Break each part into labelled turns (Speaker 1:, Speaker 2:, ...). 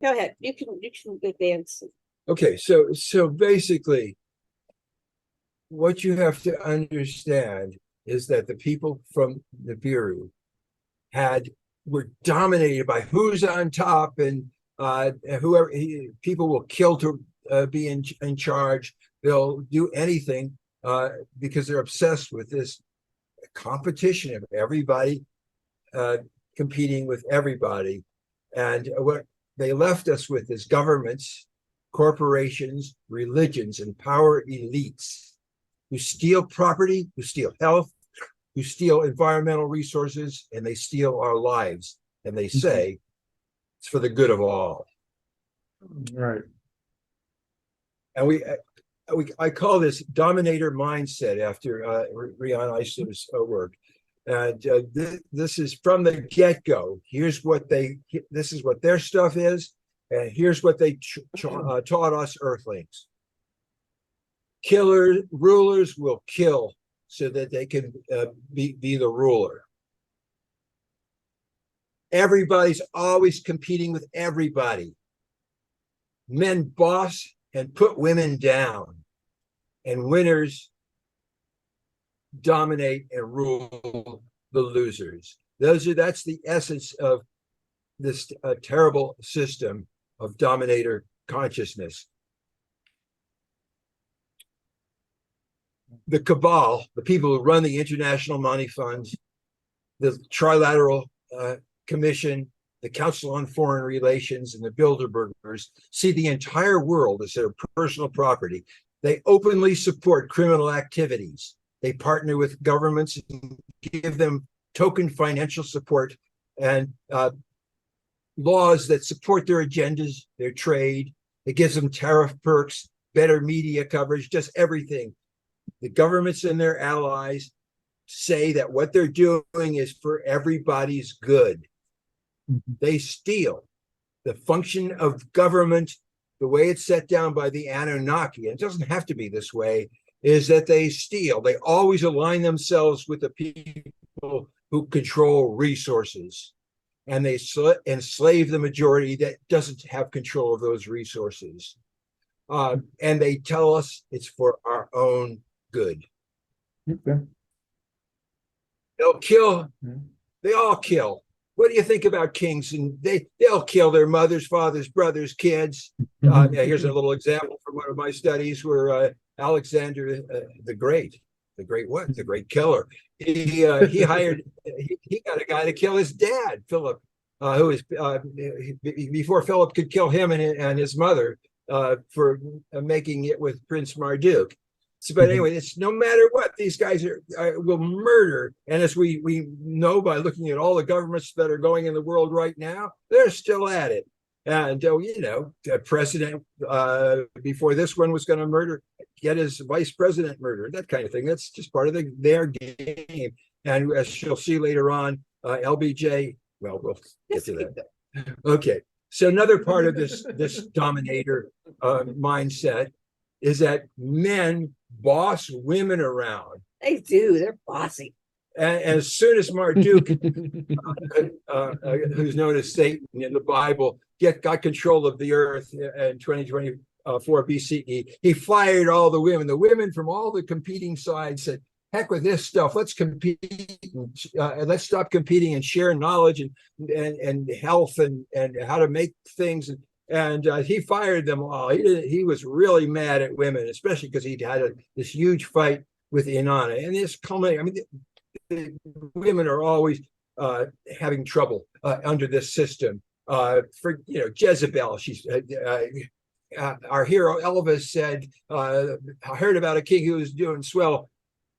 Speaker 1: Go ahead. You can advance.
Speaker 2: Okay, so basically, what you have to understand is that the people from Nibiru were dominated by who's on top, and whoever people will kill to be in charge. They'll do anything because they're obsessed with this competition of everybody competing with everybody. And what they left us with is governments, corporations, religions, and power elites who steal property, who steal health, who steal environmental resources, and they steal our lives. And they say it's for the good of all.
Speaker 3: Right.
Speaker 2: And I call this dominator mindset after Rihanna Eisler's work. And this is from the get-go. This is what their stuff is, and here's what they taught us Earthlings. Rulers will kill so that they can be the ruler. Everybody's always competing with everybody. Men boss and put women down, and winners dominate and rule the losers. That's the essence of this terrible system of dominator consciousness. The cabal, the people who run the International Money Fund, the Trilateral Commission, the Council on Foreign Relations, and the Bilderbergers see the entire world as their personal property. They openly support criminal activities. They partner with governments and give them token financial support and laws that support their agendas, their trade. It gives them tariff perks, better media coverage, just everything. The governments and their allies say that what they're doing is for everybody's good. They steal the function of government, the way it's set down by the Anunnaki. And it doesn't have to be this way, is that they steal. They always align themselves with the people who control resources. And they enslave the majority that doesn't have control of those resources. And they tell us it's for our own good.
Speaker 3: Okay.
Speaker 2: They'll kill. They all kill. What do you think about kings? And they'll kill their mothers, fathers, brothers, kids. Here's a little example from one of my studies where Alexander the Great killer. He hired. He got a guy to kill his dad, Philip, who was before Philip could kill him and his mother for making it with Prince Marduk. So, but anyway, it's no matter what, these guys will murder. And as we know by looking at all the governments that are going in the world right now, they're still at it. And, the president before this one was going to get his vice president murdered, that kind of thing. That's just part of their game. And as you'll see later on, LBJ, well, we'll get to that. Okay. So another part of this dominator mindset is that men boss women around.
Speaker 1: They do. They're bossy.
Speaker 2: And as soon as Marduk, who's known as Satan in the Bible, got control of the earth in 2024 BCE, he fired all the women. The women from all the competing sides said, heck with this stuff. Let's compete. Let's stop competing and share knowledge and health and how to make things. And he fired them all. He was really mad at women, especially because he'd had this huge fight with Inanna. And this culminated, the women are always having trouble under this system. For Jezebel, she's our hero Elvis said, I heard about a king who was doing swell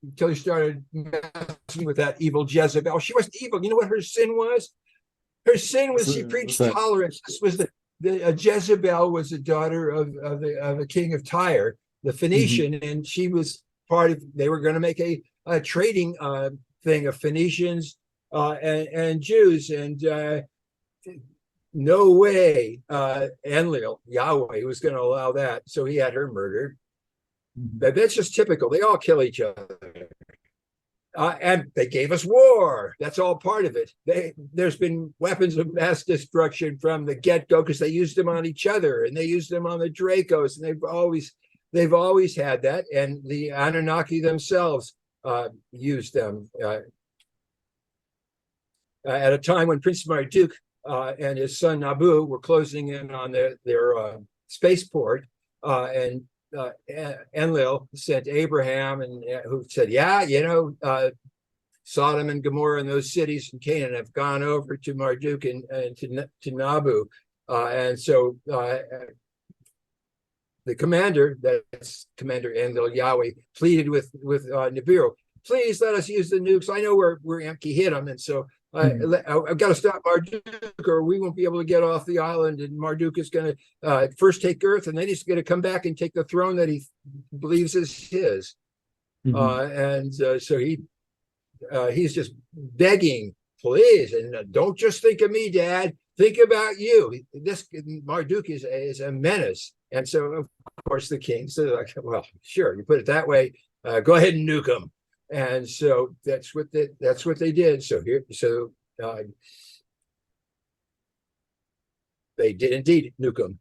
Speaker 2: until he started messing with that evil Jezebel. She wasn't evil. You know what her sin was? Her sin was she preached tolerance. This was Jezebel was the daughter of a king of Tyre, the Phoenician, and she was part of. They were going to make a trading thing of Phoenicians and Jews, and no way Enlil, Yahweh, was going to allow that. So he had her murdered. But that's just typical. They all kill each other. And they gave us war. That's all part of it. There's been weapons of mass destruction from the get-go because they used them on each other and they used them on the Dracos, and they've always had that. And the Anunnaki themselves used them at a time when Prince Marduk and his son Nabu were closing in on their spaceport, and Enlil sent Abraham, and who said, "Yeah, Sodom and Gomorrah and those cities in Canaan have gone over to Marduk and to Nabu," and so the commander, that's Commander Enlil Yahweh, pleaded with Nibiru, "Please let us use the nukes. I know where Enki hit them, and so I've got to stop Marduk, or we won't be able to get off the island. And Marduk is going to first take Earth, and then he's going to come back and take the throne that he believes is his." So he's just begging, "Please, and don't just think of me, Dad. Think about you. This Marduk is a menace." And so, of course, the king said, "Well, sure, you put it that way. Go ahead and nuke him." And so that's what they did. So they did indeed nuke them.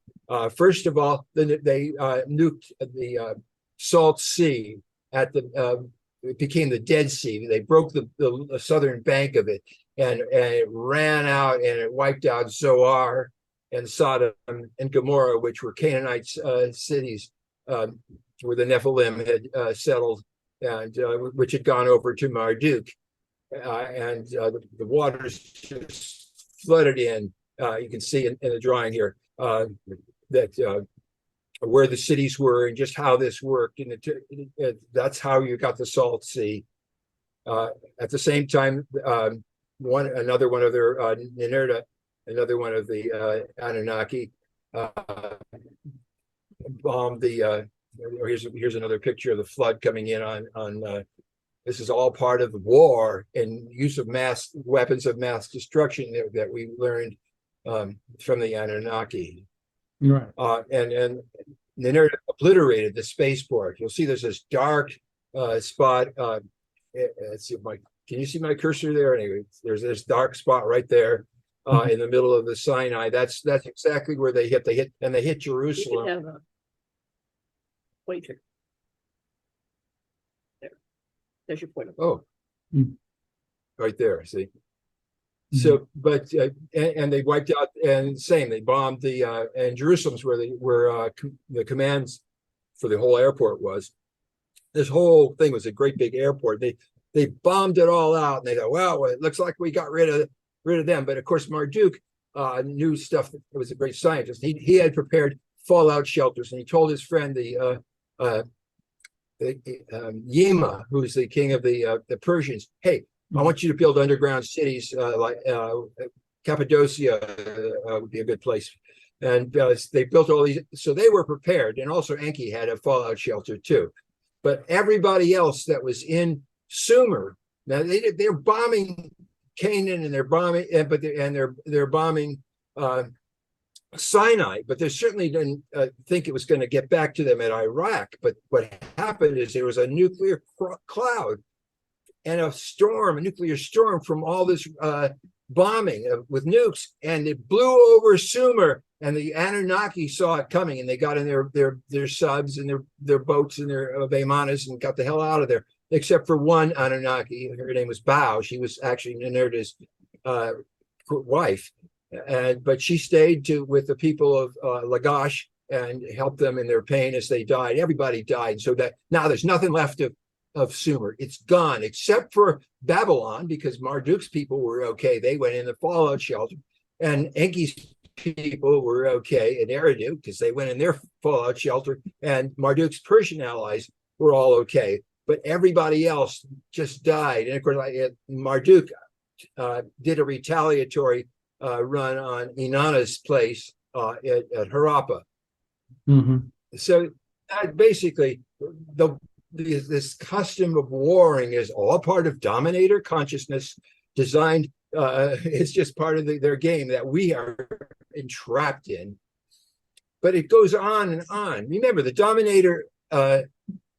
Speaker 2: First of all, then they nuked the Salt Sea at it became the Dead Sea. They broke the southern bank of it, and it ran out, and it wiped out Zoar and Sodom and Gomorrah, which were Canaanite cities where the Nephilim had settled, and which had gone over to Marduk, and the waters just flooded in. You can see in the drawing here that where the cities were and just how this worked, and that's how you got the Salt Sea. At the same time, another one of their Ninurta, another one of the Anunnaki, bombed the. Here's another picture of the flood coming in on this is all part of the war and use of weapons of mass destruction that we learned from the Anunnaki.
Speaker 3: Right.
Speaker 2: And Ninurta obliterated the spaceport. You'll see there's this dark spot. Let's see can you see my cursor there? Anyway, there's this dark spot right there in the middle of the Sinai. That's exactly where they hit. They hit Jerusalem.
Speaker 1: You can have a pointer. There's your pointer.
Speaker 2: Oh, right there. See. So, but and they wiped out, and they bombed and Jerusalem's where the commands for the whole airport was. This whole thing was a great big airport. They bombed it all out, and they thought, well, it looks like we got rid of them. But of course, Marduk knew stuff. That was a great scientist. He had prepared fallout shelters, and he told his friend Yima, who's the king of the Persians, "Hey, I want you to build underground cities like Cappadocia would be a good place." And they built all these, so they were prepared. And also Enki had a fallout shelter too. But everybody else that was in Sumer, now they're bombing Canaan, and they're bombing, they're bombing Sinai, but they certainly didn't think it was going to get back to them at Iraq. But what happened is there was a nuclear cloud and a nuclear storm from all this bombing with nukes, and it blew over Sumer, and the Anunnaki saw it coming, and they got in their subs and their boats and their Vaimanas and got the hell out of there, except for one Anunnaki. Her name was Bao. She was actually Ninurta's wife, but she stayed with the people of Lagash and helped them in their pain as they died. Everybody died, so that now there's nothing left of Sumer. It's gone, except for Babylon, because Marduk's people were okay. They went in the fallout shelter, and Enki's people were okay in Eridu because they went in their fallout shelter, and Marduk's Persian allies were all okay. But everybody else just died. And of course, Marduk did a retaliatory run on Inanna's place at Harappa. So basically, this custom of warring is all part of Dominator consciousness, designed. It's just part of their game that we are entrapped in. But it goes on and on. Remember, the Dominator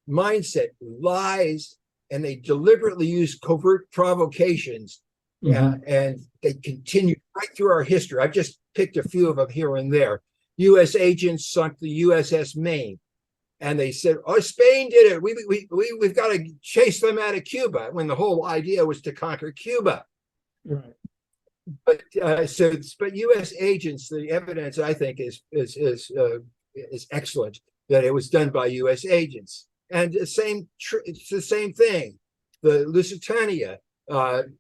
Speaker 2: mindset lies and they deliberately use covert provocations. And they continue right through our history. I've just picked a few of them here and there. U.S. agents sunk the USS Maine, and they said, "Oh, Spain did it. We've got to chase them out of Cuba," when the whole idea was to conquer Cuba.
Speaker 3: Right.
Speaker 2: But U.S. agents, the evidence I think is excellent that it was done by U.S. agents, and it's the same thing. The Lusitania,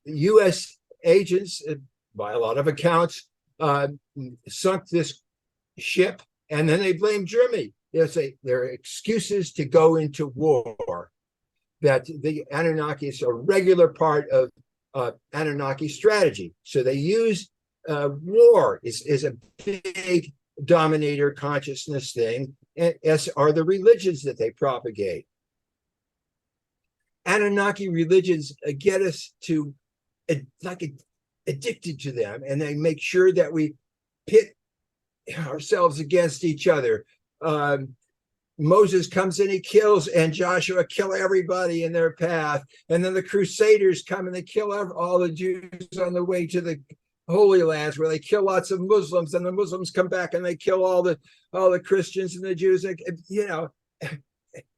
Speaker 2: U.S. agents, by a lot of accounts, sunk this ship, and then they blame Germany. They'll say there are excuses to go into war. That the Anunnaki is a regular part of Anunnaki strategy. So they use war is a big dominator consciousness thing, as are the religions that they propagate. Anunnaki religions get us to addicted to them, and they make sure that we pit ourselves against each other. Moses comes and he kills, and Joshua kill everybody in their path, and then the Crusaders come and they kill all the Jews on the way to the Holy Lands, where they kill lots of Muslims, and the Muslims come back and they kill all the Christians and the Jews.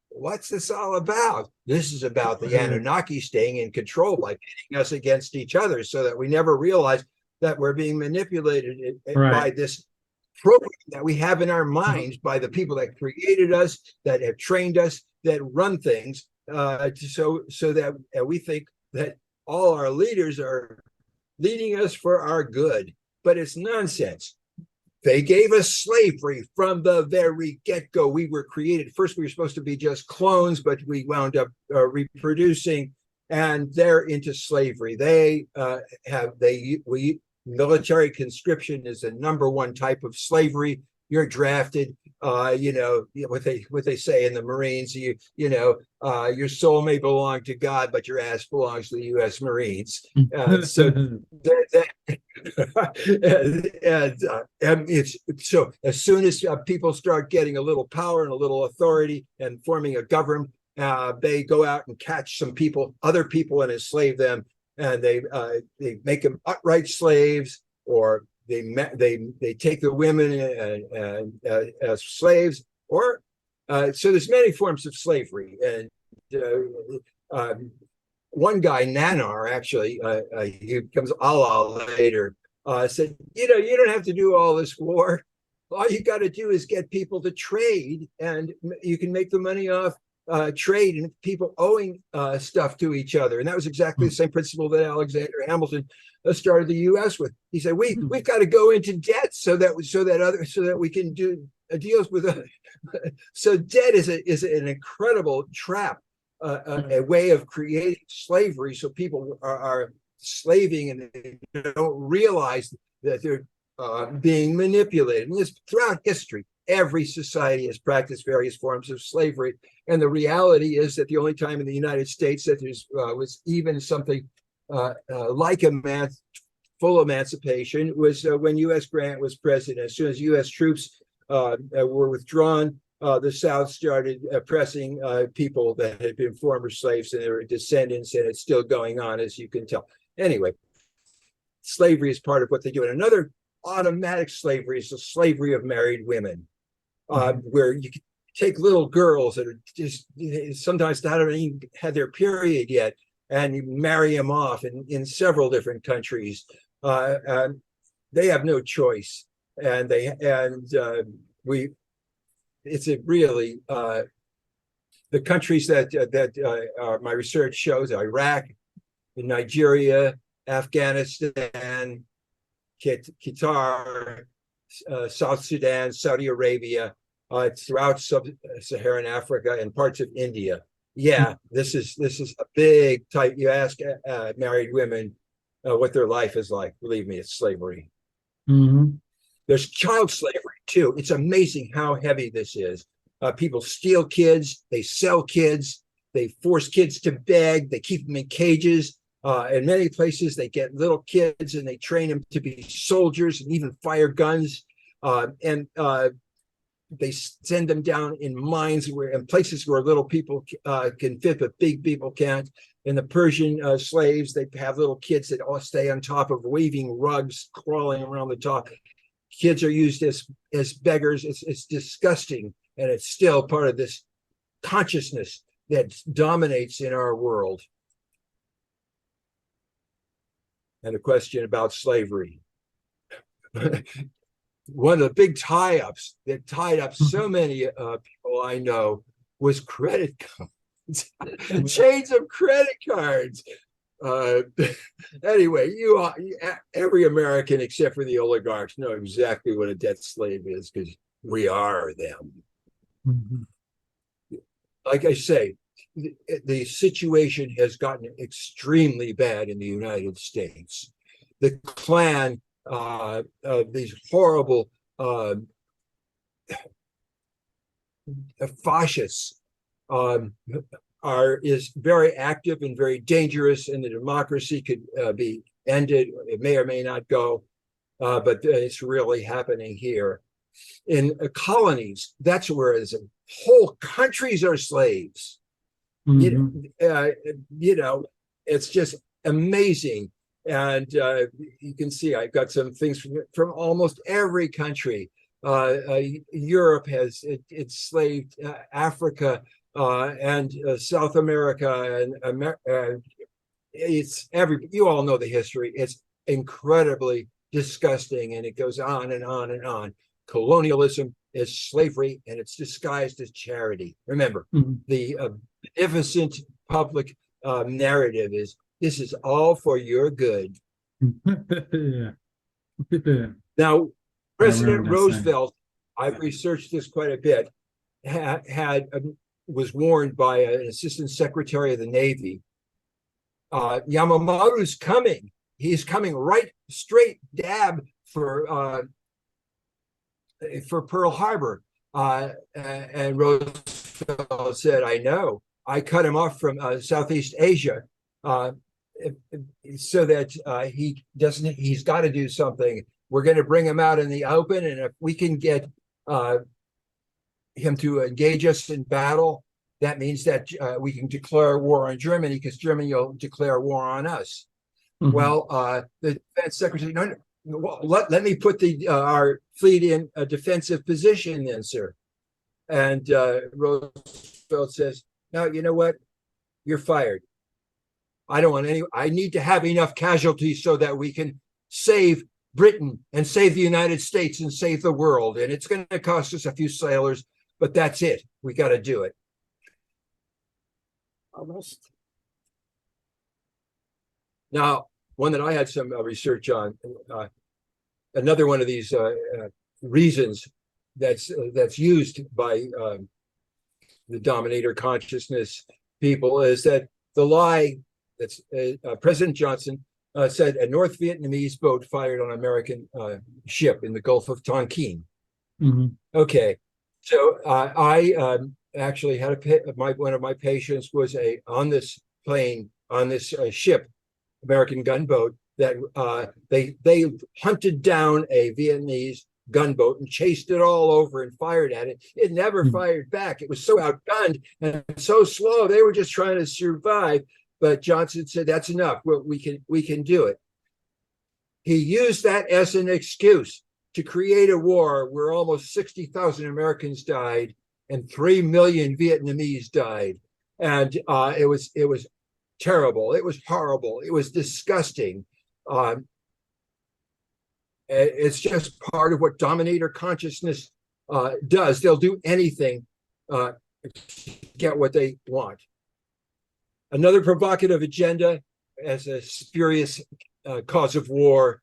Speaker 2: What's this all about? This is about the Anunnaki staying in control by pitting us against each other, so that we never realize that we're being manipulated by this program that we have in our minds by the people that created us, that have trained us, that run things, so that we think that all our leaders are leading us for our good. But it's nonsense. They gave us slavery from the very get-go. We were created. First, we were supposed to be just clones, but we wound up reproducing, and they're into slavery. Military conscription is the number one type of slavery. You're drafted. What they say in the Marines. Your soul may belong to God, but your ass belongs to the U.S. Marines. So as soon as people start getting a little power and a little authority and forming a government, they go out and catch other people, and enslave them. And they make them outright slaves, or they take the women as slaves, or so there's many forms of slavery. And one guy, Nanar, actually, he becomes Allah later, said, you don't have to do all this war. All you got to do is get people to trade, and you can make the money off trade and people owing stuff to each other. And that was exactly the same principle that Alexander Hamilton started the U.S. with. He said, we've got to go into debt so that we can do deals with others. So debt is an incredible trap, a way of creating slavery. So people are slaving, and they don't realize that they're being manipulated. And this throughout history, every society has practiced various forms of slavery. And the reality is that the only time in the United States that there was even something like full emancipation was when U.S. Grant was president. As soon as U.S. troops were withdrawn, the South started oppressing people that had been former slaves and their descendants, and it's still going on, as you can tell. Anyway, slavery is part of what they do. And another automatic slavery is the slavery of married women, where you can take little girls that are just sometimes not even had their period yet, and you marry them off in several different countries. And they have no choice, and it's a really the countries that my research shows: Iraq, Nigeria, Afghanistan, Qatar, South Sudan, Saudi Arabia, throughout sub-Saharan Africa and parts of India. Yeah, this is a big type. You ask married women what their life is like. Believe me, it's slavery. There's child slavery too. It's amazing how heavy this is. People steal kids, they sell kids, they force kids to beg, they keep them in cages. In many places, they get little kids and they train them to be soldiers and even fire guns. they send them down in mines in places where little people can fit, but big people can't. And the Persian slaves, they have little kids that all stay on top of waving rugs, crawling around the top. Kids are used as beggars. It's disgusting, and it's still part of this consciousness that dominates in our world. And a question about slavery. One of the big tie-ups that tied up so many people I know was credit cards, chains of credit cards. Anyway, every American except for the oligarchs know exactly what a debt slave is, because we are them.
Speaker 3: Mm-hmm.
Speaker 2: Like I say, the situation has gotten extremely bad in the United States. The Klan, these horrible fascists, is very active and very dangerous, and the democracy could be ended. It may or may not go, but it's really happening here. In colonies, that's where whole countries are slaves.
Speaker 3: Mm-hmm.
Speaker 2: It's just amazing. And you can see I've got some things from almost every country. Europe has enslaved Africa and South America, and it's you all know the history. It's incredibly disgusting, and it goes on and on and on. Colonialism is slavery, and it's disguised as charity. Remember, the beneficent public narrative is, this is all for your good. Now, President Roosevelt, I've researched this quite a bit, was warned by an assistant secretary of the Navy. Yamamoto's coming. He's coming right straight dab for Pearl Harbor. And Roosevelt said, I know. I cut him off from Southeast Asia so that he's got to do something. We're going to bring him out in the open, and if we can get him to engage us in battle, that means that we can declare war on Germany, because Germany will declare war on us. Well, the defense secretary, no, let me put our fleet in a defensive position then, sir. And Roosevelt says, no, you know what? You're fired. I don't want I need to have enough casualties so that we can save Britain and save the United States and save the world. And it's going to cost us a few sailors, but that's it. We got to do it.
Speaker 1: Almost. Now,
Speaker 2: One that I had some research on, another one of these reasons that's used by the dominator consciousness people is that the lie that's President Johnson said a North Vietnamese boat fired on an American ship in the Gulf of Tonkin. Okay, so I actually had one of my patients was on this plane, on this ship, American gunboat, that they hunted down a Vietnamese gunboat and chased it all over and fired at it. It never fired back. It was so outgunned and so slow. They were just trying to survive. But Johnson said, that's enough. Well, we can do it. He used that as an excuse to create a war where almost 60,000 Americans died and 3 million Vietnamese died. And it was terrible. It was horrible. It was disgusting. It's just part of what dominator consciousness does. They'll do anything to get what they want. Another provocative agenda as a spurious cause of war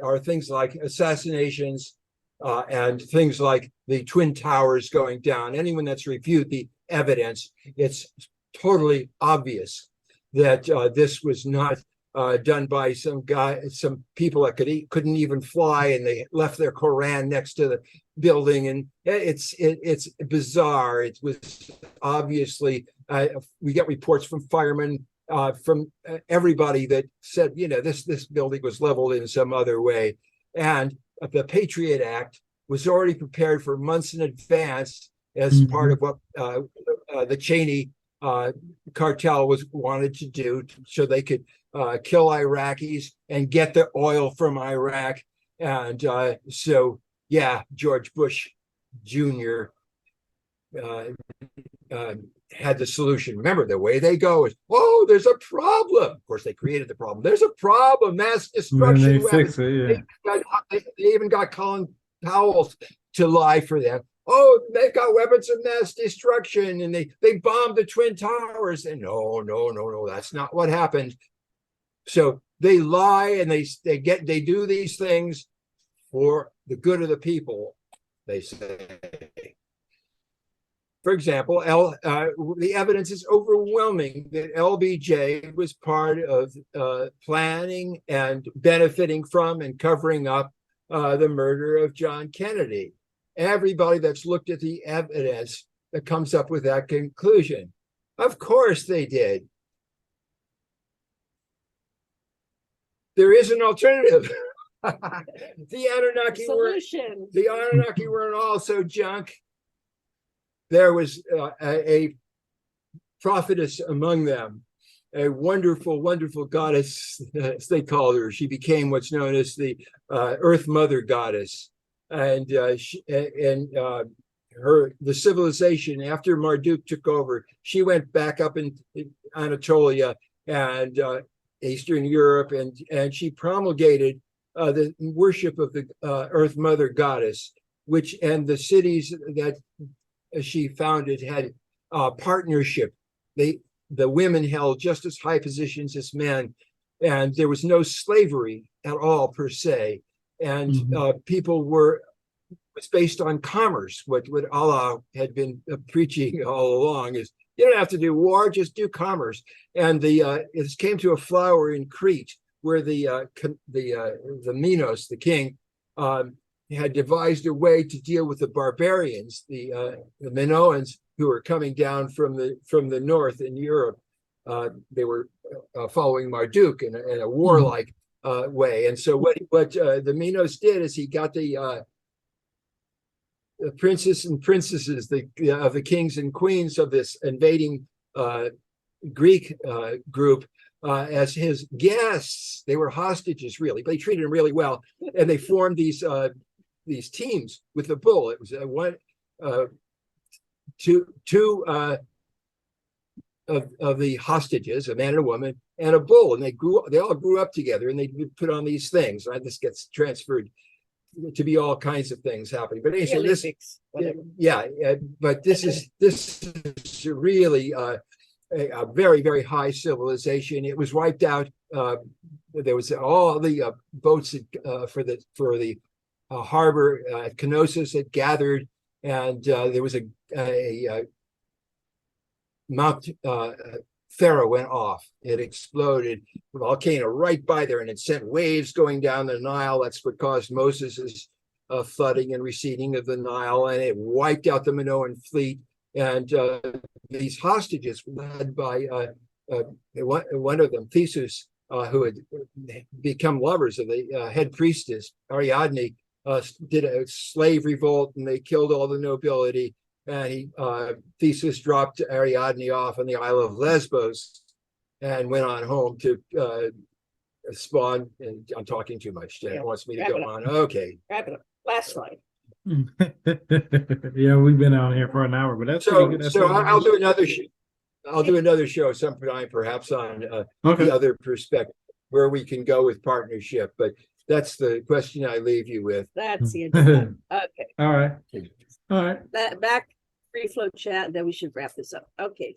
Speaker 2: are things like assassinations and things like the Twin Towers going down. Anyone that's reviewed the evidence, it's totally obvious that this was not done by some people that couldn't even fly, and they left their Koran next to the building, and it's bizarre. It was obviously we get reports from firemen, from everybody that said, this building was leveled in some other way. And the Patriot Act was already prepared for months in advance as part of what the Cheney cartel wanted to do, so they could kill Iraqis and get the oil from Iraq. And so, yeah, George Bush Jr. Had the solution. Remember, the way they go is, oh, there's a problem. Of course, they created the problem. There's a problem, mass destruction.
Speaker 3: They fix it, yeah.
Speaker 2: They even got Colin Powell to lie for them. Oh, they've got weapons of mass destruction, and they bombed the Twin Towers. And no, that's not what happened. So they lie, and they do these things for the good of the people, they say. For example, the evidence is overwhelming that LBJ was part of planning and benefiting from and covering up the murder of John Kennedy. Everybody that's looked at the evidence that comes up with that conclusion. Of course they did. There is an alternative. The Anunnaki weren't also junk. There was a prophetess among them, a wonderful, wonderful goddess, as they called her. She became what's known as the Earth Mother Goddess. And the civilization, after Marduk took over, she went back up in Anatolia and Eastern Europe, and she promulgated the worship of the Earth Mother Goddess, and the cities that she founded had partnership. The women held just as high positions as men, and there was no slavery at all per se. And people it's based on commerce. What Allah had been preaching all along is, you don't have to do war, just do commerce. And it came to a flower in Crete, where the Minos, the king, had devised a way to deal with the barbarians, the Minoans, who were coming down from the north in Europe. They were following Marduk in a warlike way. And so what the Minos did is he got the princes and princesses of the kings and queens of this invading Greek group as his guests. They were hostages, really, but they treated them really well, and they formed these teams with the bull. It was two of the hostages, a man and a woman, and a bull, and they all grew up together, and they would put on these things. This gets transferred to be all kinds of things happening. But anyway, but this is really a very, very high civilization. It was wiped out. There was all the boats for the harbor at Knossos had gathered, and there was a Mount Pharaoh went off. It exploded, a volcano right by there, and it sent waves going down the Nile. That's what caused Moses's flooding and receding of the Nile, and it wiped out the Minoan fleet. And these hostages, led by one of them, Theseus, who had become lovers of the head priestess Ariadne, did a slave revolt, and they killed all the nobility. And Theseus dropped Ariadne off on the Isle of Lesbos and went on home to spawn. And I'm talking too much. Jen wants me to go on. Okay.
Speaker 1: Wrap it up. Last slide.
Speaker 3: Yeah, we've been on here for an hour, but that's
Speaker 2: so.
Speaker 3: That's
Speaker 2: so I'll do another. I'll do another show sometime, perhaps on the other perspective, where we can go with partnership. But that's the question I leave you with.
Speaker 1: That's the end of that. Okay.
Speaker 3: All right. All right.
Speaker 1: Back free flow chat, then we should wrap this up. Okay.